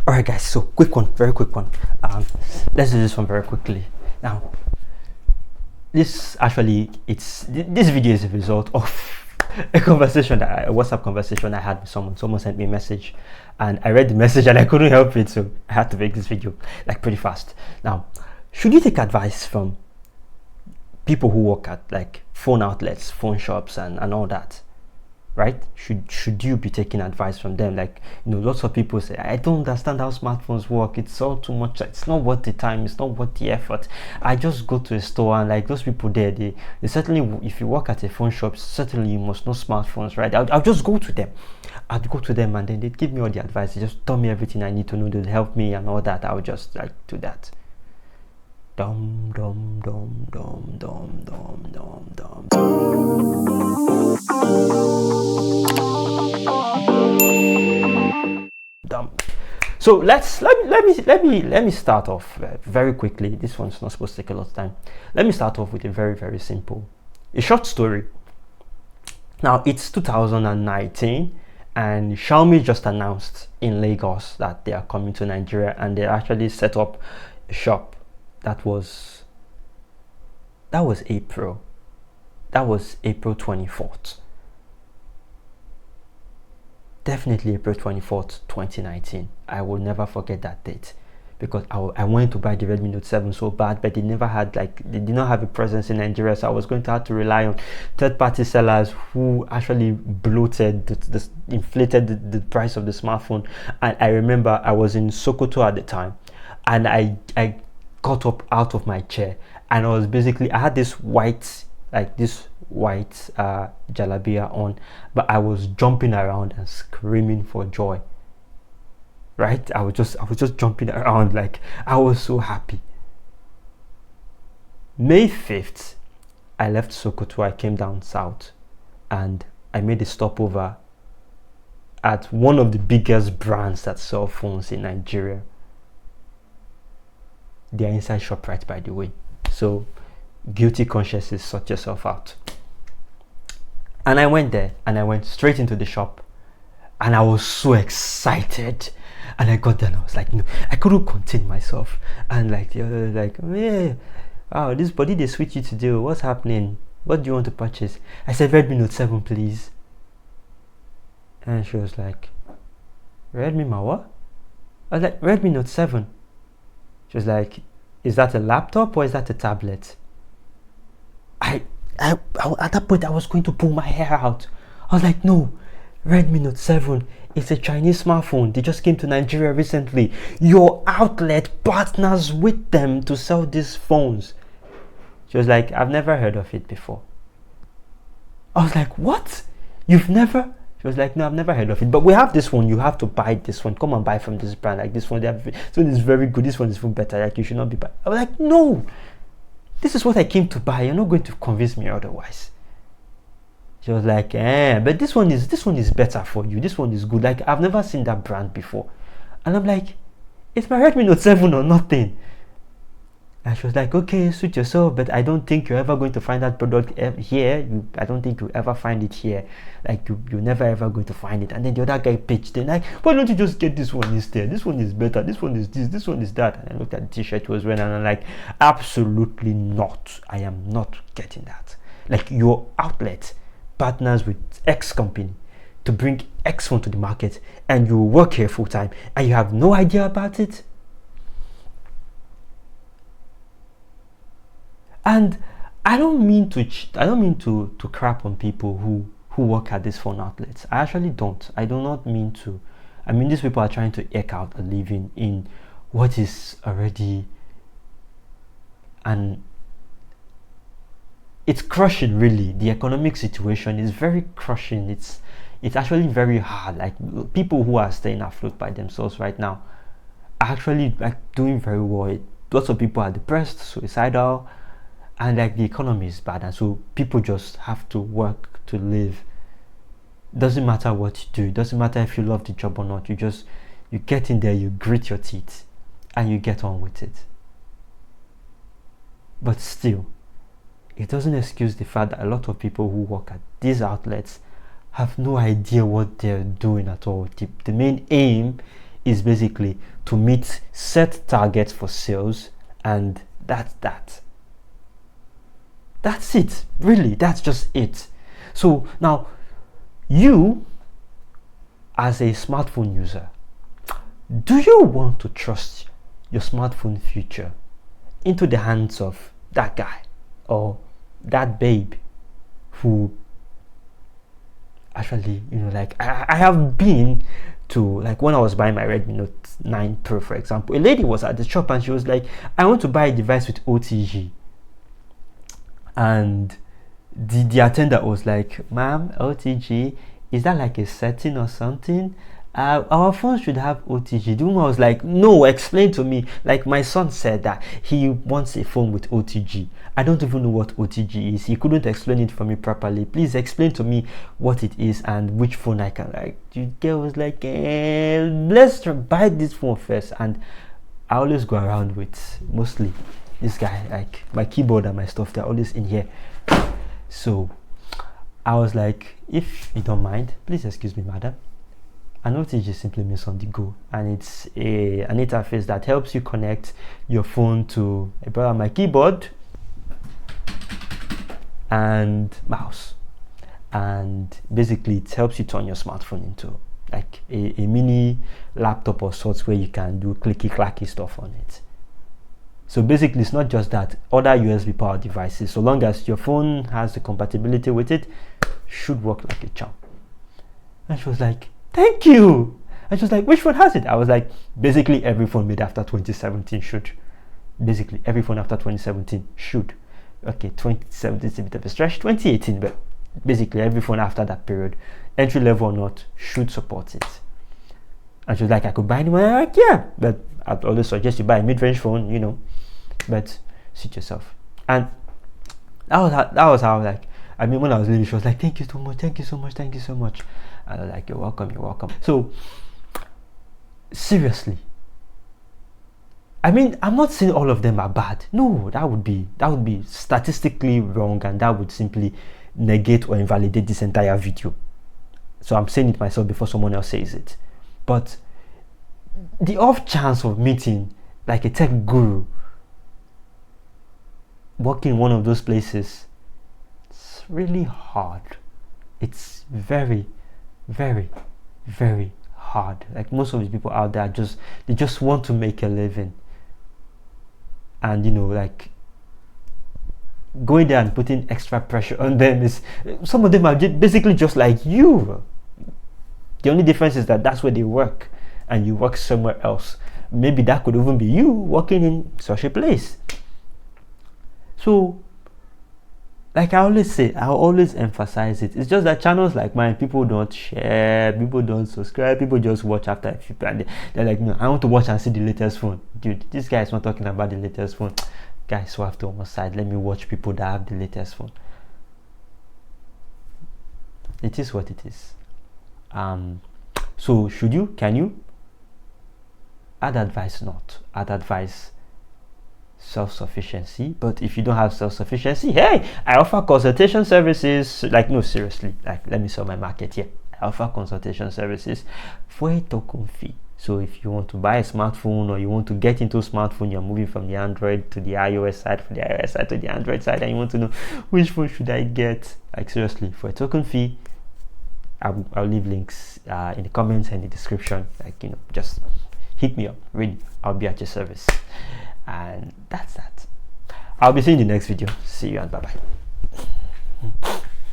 All right, guys. So quick one, very quick one. Let's do this one very quickly. Now, this video is a result of a WhatsApp conversation I had with someone. Someone sent me a message, and I read the message and I couldn't help it, so I had to make this video like pretty fast. Now, should you take advice from people who work at like phone outlets, phone shops, and all that? Right? Should you be taking advice from them? Like, lots of people say, I don't understand how smartphones work. It's all too much. It's not worth the time. It's not worth the effort. I just go to a store, and like those people there, they certainly, if you work at a phone shop, certainly you must know smartphones, right? I'll just go to them. I'd go to them, and then they'd give me all the advice. They just tell me everything I need to know. They'd help me and all that. I'll just like do that. Dum dum dum dum dum dum dum dum. Dum. So let me start off very quickly. This one's not supposed to take a lot of time. Let me start off with a very simple, a short story. Now it's 2019, and Xiaomi just announced in Lagos that they are coming to Nigeria, and they actually set up a shop. That was April 24th. Definitely April 24th, 2019. I will never forget that date, because I wanted to buy the Redmi Note 7 so bad, but they did not have a presence in Nigeria, so I was going to have to rely on third-party sellers who actually inflated the price of the smartphone. And I remember I was in Sokoto at the time, and I got up out of my chair, and I had this white jalabia on, but I was jumping around and screaming for joy. Right? I was just jumping around, like I was so happy. May 5th, I left Sokoto. I came down south, and I made a stopover at one of the biggest brands that sell phones in Nigeria. Their inside shop, right, by the way. So guilty consciences, sort yourself out. And I went there, and I went straight into the shop, and I was so excited. And I got there, and I was like, no, I couldn't contain myself. And like the other, like, yeah, wow, this body they switch you to do. What's happening? What do you want to purchase? I said, Redmi Note 7, please. And she was like, Redmi my what? I was like, Redmi Note 7. She was like, is that a laptop or is that a tablet? I at that point I was going to pull my hair out. I was like, no, Redmi Note 7, it's a Chinese smartphone. They just came to Nigeria recently. Your outlet partners with them to sell these phones. She was like, I've never heard of it before. I was like, what? You've never? She was like, no, I've never heard of it, but we have this one. You have to buy this one. Come and buy from this brand. Like this one, this one is very good. This one is even better. Like you should not be buying. I was like, no, this is what I came to buy. You're not going to convince me otherwise. She was like, but this one is better for you. This one is good. Like I've never seen that brand before. And I'm like, it's my Redmi Note 7 or nothing. And she was like, okay, suit yourself, but I don't think you're ever going to find that product here. I don't think you'll ever find it here. Like you're never ever going to find it. And then the other guy pitched in, like, why don't you just get this one instead? This one is better. This one is this one is that. And I looked at the t-shirt he was wearing, and I'm like, absolutely not. I am not getting that. Like your outlet partners with X company to bring X phone to the market, and you work here full time, and you have no idea about it. And I don't mean to crap on people who work at these phone outlets. I actually don't. I do not mean to. I mean, these people are trying to eke out a living in what is already, and it's crushing. Really, the economic situation is very crushing. It's actually very hard. Like people who are staying afloat by themselves right now are actually like doing very well. Lots of people are depressed, suicidal. And like the economy is bad, and so people just have to work to live. Doesn't matter what you do. Doesn't matter if you love the job or not. You get in there, you grit your teeth, and you get on with it. But still, it doesn't excuse the fact that a lot of people who work at these outlets have no idea what they're doing at all. The main aim is basically to meet set targets for sales, and that's that. That's it. Really, that's just it. So now, you as a smartphone user, do you want to trust your smartphone future into the hands of that guy or that babe who actually, like I have been to, like, when I was buying my Redmi Note 9 Pro, for example, a lady was at the shop and she was like, I want to buy a device with OTG. And the attendant was like, ma'am, OTG, is that like a setting or something? Our phone should have OTG. The woman was like, no, explain to me. Like, my son said that he wants a phone with OTG. I don't even know what OTG is. He couldn't explain it for me properly. Please explain to me what it is and which phone I can. Like, the girl was like, let's buy this phone first. And I always go around with, mostly, this guy, like my keyboard and my stuff, they're always in here. So I was like, if you don't mind, please excuse me, madam. An OTG simply means on the go, and it's an interface that helps you connect your phone to my keyboard and mouse, and basically it helps you turn your smartphone into like a mini laptop or sorts where you can do clicky clacky stuff on it. So basically, it's not just that. Other USB powered devices, so long as your phone has the compatibility with it, should work like a charm. And she was like, thank you. And she was like, which phone has it? I was like, basically every phone made after 2017 should. Basically every phone after 2017 should. Okay, 2017 is a bit of a stretch, 2018, but basically every phone after that period, entry level or not, should support it. And she was like, I could buy anyone. I'm like, yeah, but I'd always suggest you buy a mid-range phone, but suit yourself. And that was how, like, I mean, when I was leaving, she was like, thank you so much, thank you so much, thank you so much. And I was like, you're welcome, you're welcome. So seriously, I mean, I'm not saying all of them are bad. No, that would be statistically wrong, and that would simply negate or invalidate this entire video. So I'm saying it myself before someone else says it. But the off chance of meeting like a tech guru working in one of those places, it's really hard. It's very, very, very hard. Like, most of the people out there they just want to make a living, and like, going there and putting extra pressure on them is, some of them are basically just like you. The only difference is that that's where they work and you work somewhere else. Maybe that could even be you working in such a place. So, like I always say, I always emphasize it. It's just that channels like mine, people don't share, people don't subscribe, people just watch after a few, and they're like, no, I want to watch and see the latest phone. Dude, this guy is not talking about the latest phone. Guys, so I have to on my side. Let me watch people that have the latest phone. It is what it is. So can you? I'd advise not. I'd advise self-sufficiency. But if you don't have self-sufficiency, hey, I offer consultation services. Like, no, seriously, like, let me sell my market here. I offer consultation services for a token fee. So if you want to buy a smartphone, or you want to get into a smartphone, you're moving from the Android to the iOS side, from the iOS side to the Android side, and you want to know which phone should I get, like, seriously, for a token fee, I'll leave links in the comments and the description. Like, just hit me up. Really, I'll be at your service. And that's that. I'll be seeing you in the next video. See you, and bye bye.